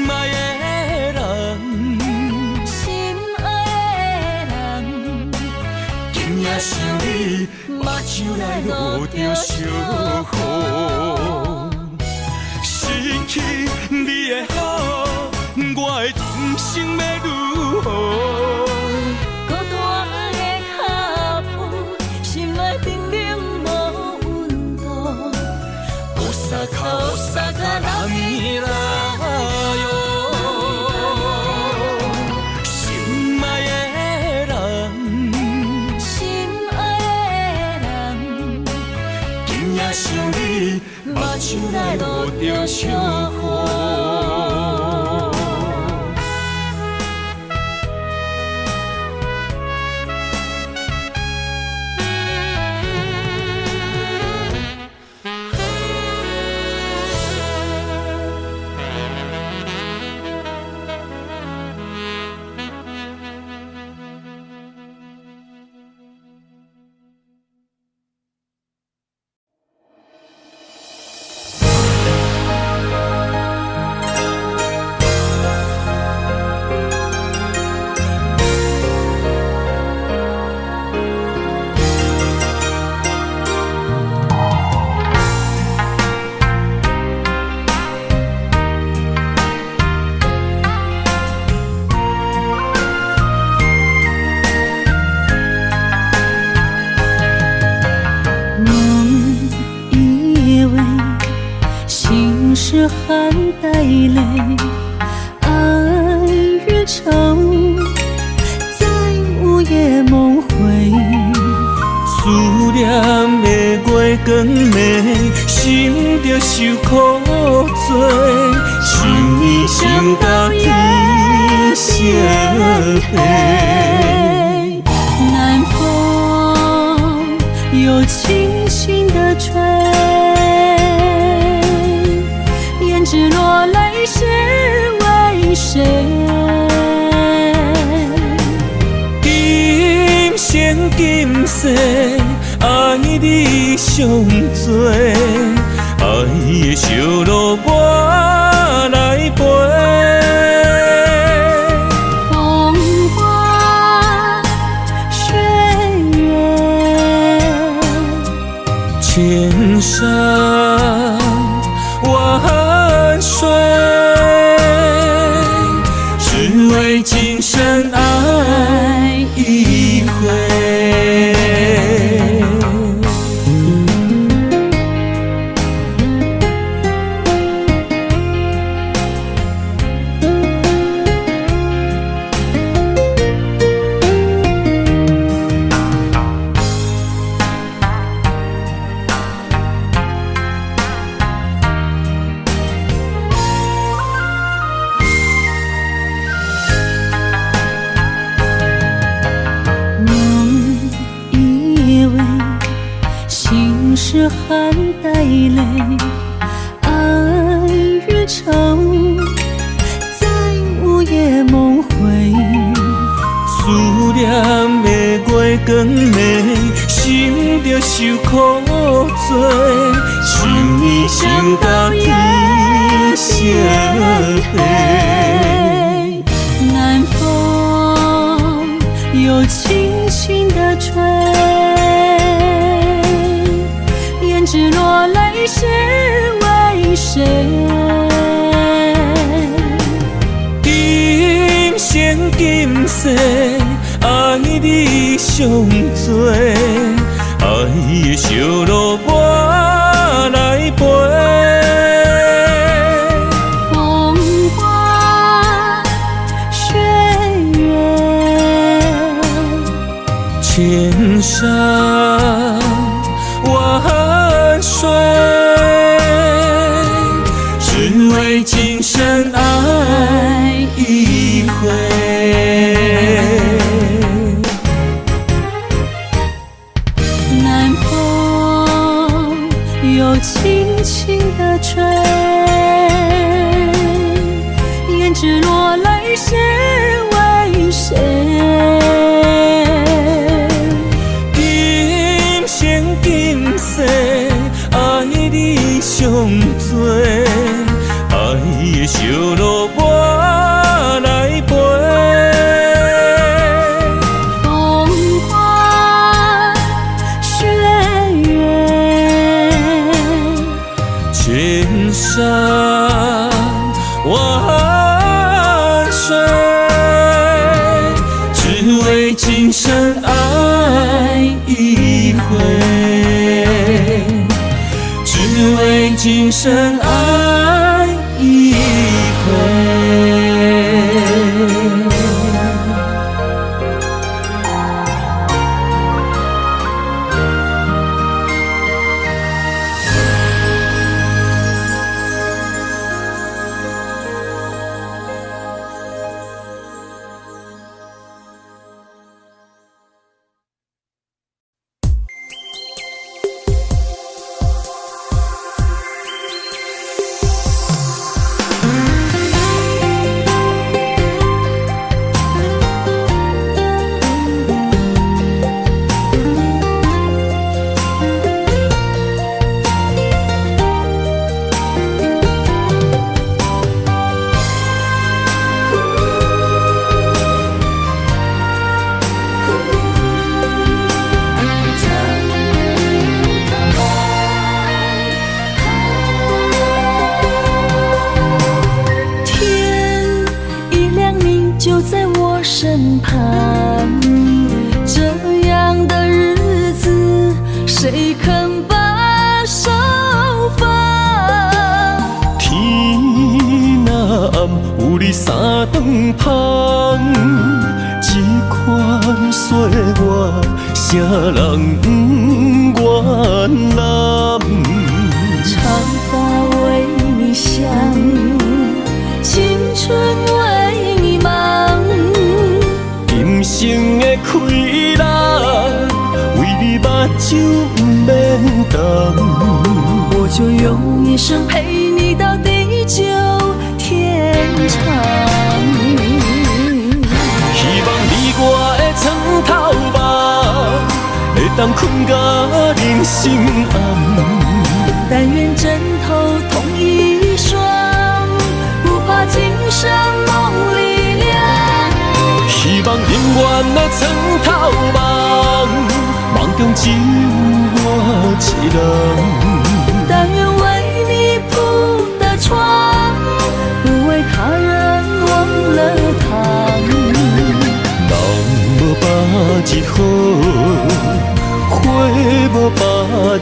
爱的人，心爱的人，今夜想你，目睭内落着笑雨。失去你的好，我的人生要如何？孤单的脚步，心内冰冷无温度。乌萨卡人伊来哟，心爱的人，心爱的人，今夜想你，目睭内落着笑雨。是含带泪，爱与愁在午夜梦回。思念的月光暝，心着受苦做，想你想到天色黑。南风又轻轻地吹，胭脂落泪是为谁？今生今世，爱你上多，爱的烧路我来陪。风花雪月，千山万水，只为今生爱一回。是含带泪，爱与愁在午夜梦回。思念的月光暝，心着受苦做，想你想到天色黑。南风又轻轻地吹，胭脂落泪是为谁？今生今世，爱你上多，爱的烧路我来陪。风花雪月，千山万水，只为今生爱一回。南风又轻轻地吹，胭脂落泪是为谁？今生今世，爱你上多，爱的烧路我来陪。风花雪月，千山万水，只为今生爱一回，只为今生爱一回。身旁，这样的日子谁肯把手放？天你三顿芳，这款岁月，啥人不愿揽？长发为你香，青春为你忙。今生的快乐，为你目睭不免干。我就用一生陪你到地久天长。希望你我的床头梦，会当困到人生暗。但愿枕头同一双，不怕今生梦里凉。希望永远的床头梦，梦中只有我一人。但愿为你铺的床，不为他人忘了躺。人无百日好，花无百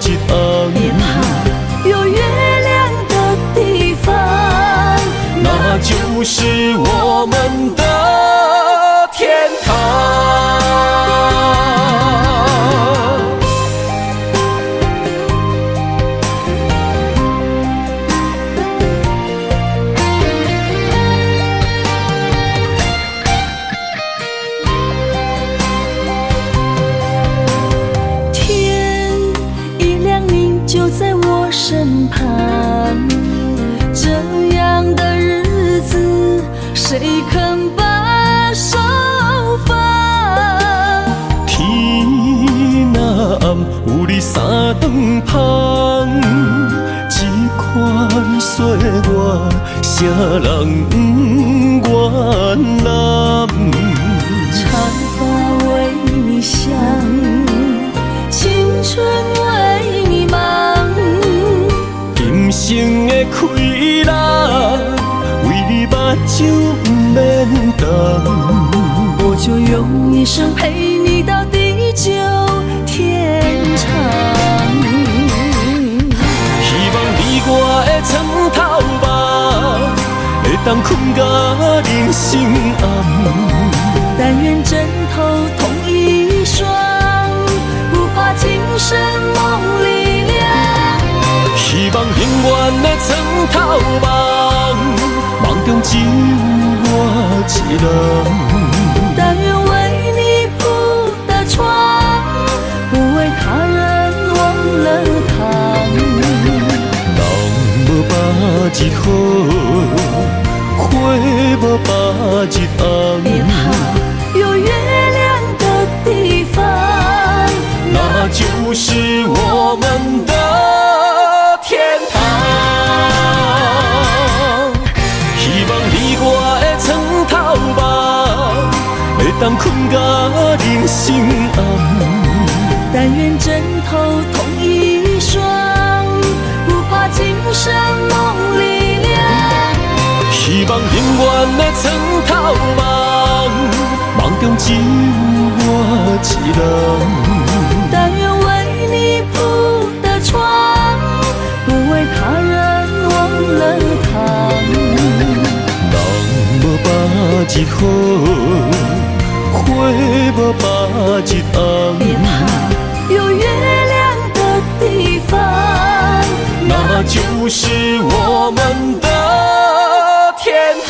日红。别怕，有月亮的地方，那就是我们的天堂。天一亮你就在我身旁，这样的日子谁肯把手放？天若暗，有你三顿芳，这款岁月，啥人不愿揽？长发为你香，青春为你忙。今生的快乐，为你目睭不免干。我就用一生陪你到地久天长。希望你我的床头梦，会当困到人生暗。但愿枕头同一双，不怕今生梦里凉。希望永远的床头梦，梦中只有我一人。但愿为你铺的床，不为他人忘了躺。人无百日好，花无百日红。别怕，有月亮的地方，那就是我们的天堂。希望你我的床头梦，会当困到人生暗。但愿枕头同一双，不怕今生梦里凉。希望永远的床头梦，梦中只有我一人。但愿为你铺的床，不为他人忘了躺。人无百日好，花无百日红。别怕，有月亮的地方，那就是我们的天堂。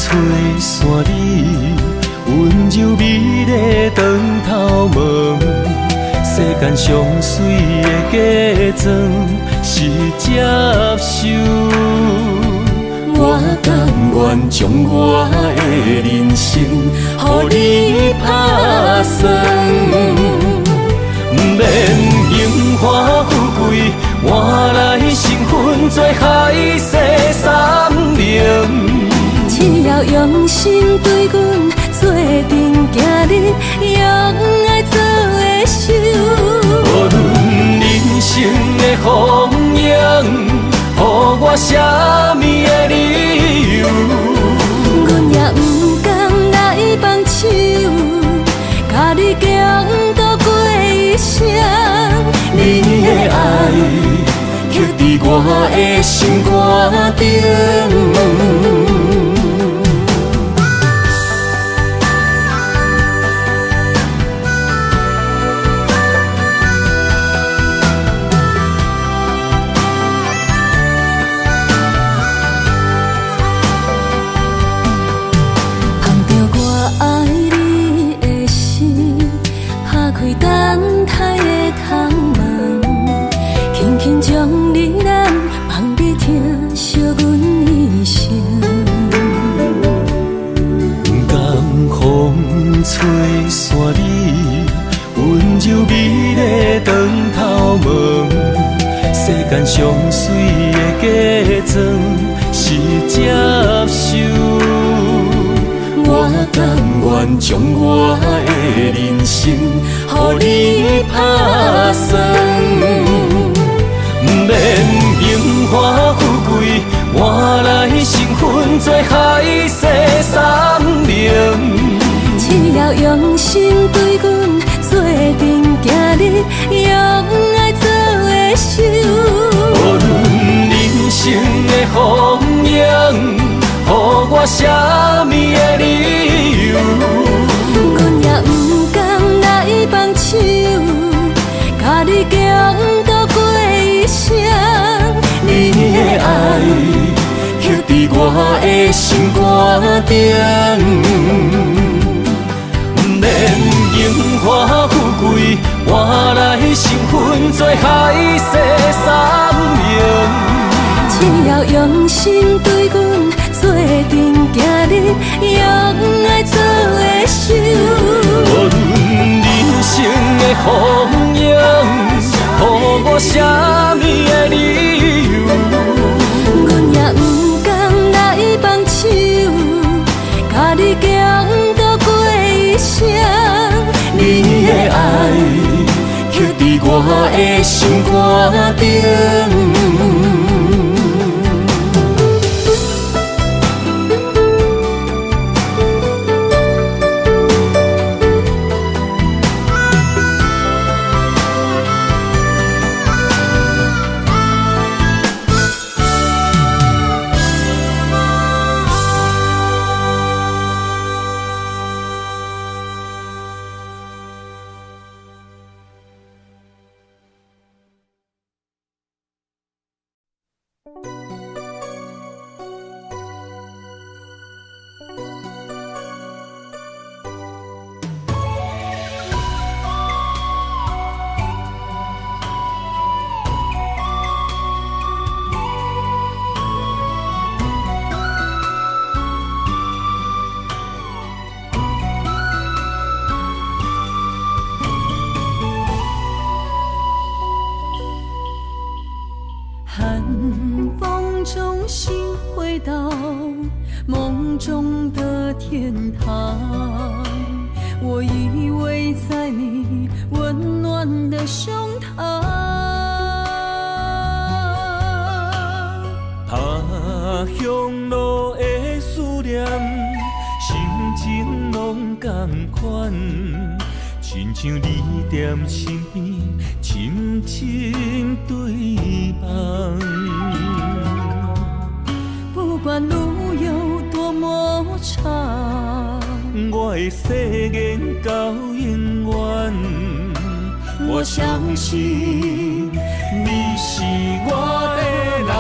吹散你温柔美丽长头毛，世间上水的假装是接受。我甘愿将我的人生，予你打算。不免荣华富贵换来身份做海誓山盟，只要用心对阮做阵行日，用爱做的手。无论人生的风影，予我啥物的理由，阮也不甘来放手，甲你共度过一生。你的爱刻伫我的心肝顶。吹散你温柔美丽长头毛，世间上水的假装是接受。我甘愿将我的人生，予你打算。不免荣华富贵换来身份做海誓山盟，只要用心对阮做阵行日，用爱做的手。无论人生的风影，予我啥物的理由，阮也不甘来放手，甲你共度过一生。你的爱刻伫我的心肝顶。不免荣华富贵换来身份做海誓山盟，只要用心对阮做阵行日，用爱做的手。无论人生的风影，予我啥物的理由，阮也不甘来放手，甲你共度过一生。你的爱刻伫我的心肝顶。寒风中心回到梦中的天堂，我依偎在你温暖的胸膛。他乡路的思念，心情拢同款，亲像你踮身边，深深对望。不管路有多么长，我的誓言到永远，我相信你是我的人。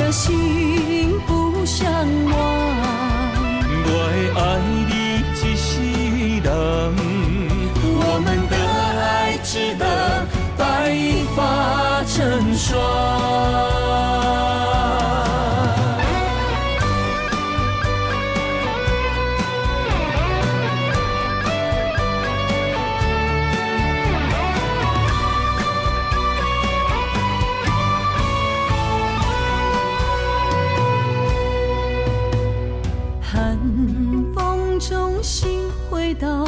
的心不想忘，我会爱你一世人。我们的爱值得白发成霜。寒风中心回到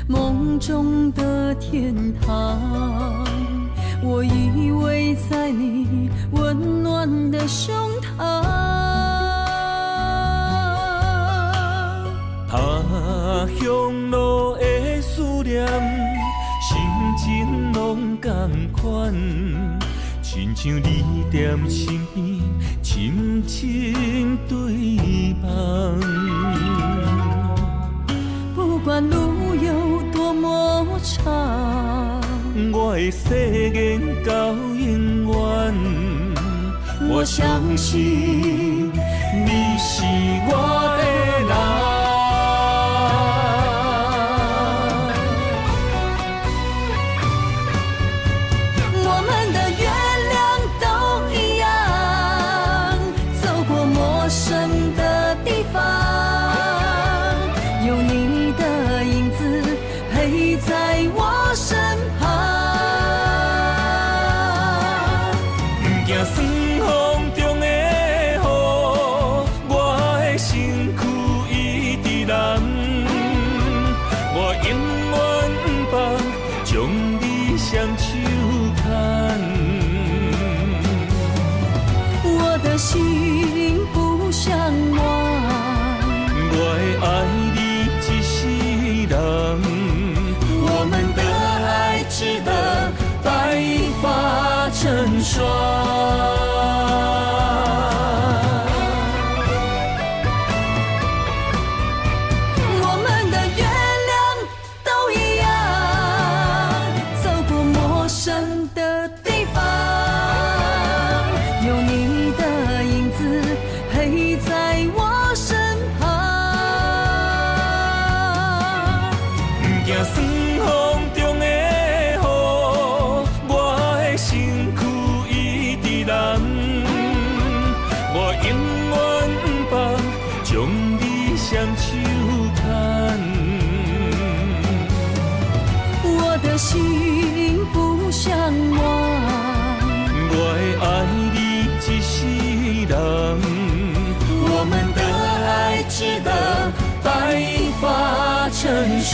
梦中的天堂，我依偎在你温暖的胸膛。他乡路的思念，心情拢同款，亲像你踮身边，深深对望。不管路有多么长，我会誓言到永远。我相信你是我的人。我们的月亮都一样，走过陌生的地方，有你的影子陪在我身旁。不惊酸风中的雨，我的身躯一直蓝。我永远不放，将你双手牵。我的心不想忘，我会爱你一世人。我们的爱值得白发成霜。我们的月亮都一样，走过陌生的地方，有你的影子陪在我身旁。不惊酸风中的雨，我的身躯一直蓝。我永远不放，将你双手牵。我的心不想忘，我会爱你一世人。我们的爱值得白发成霜。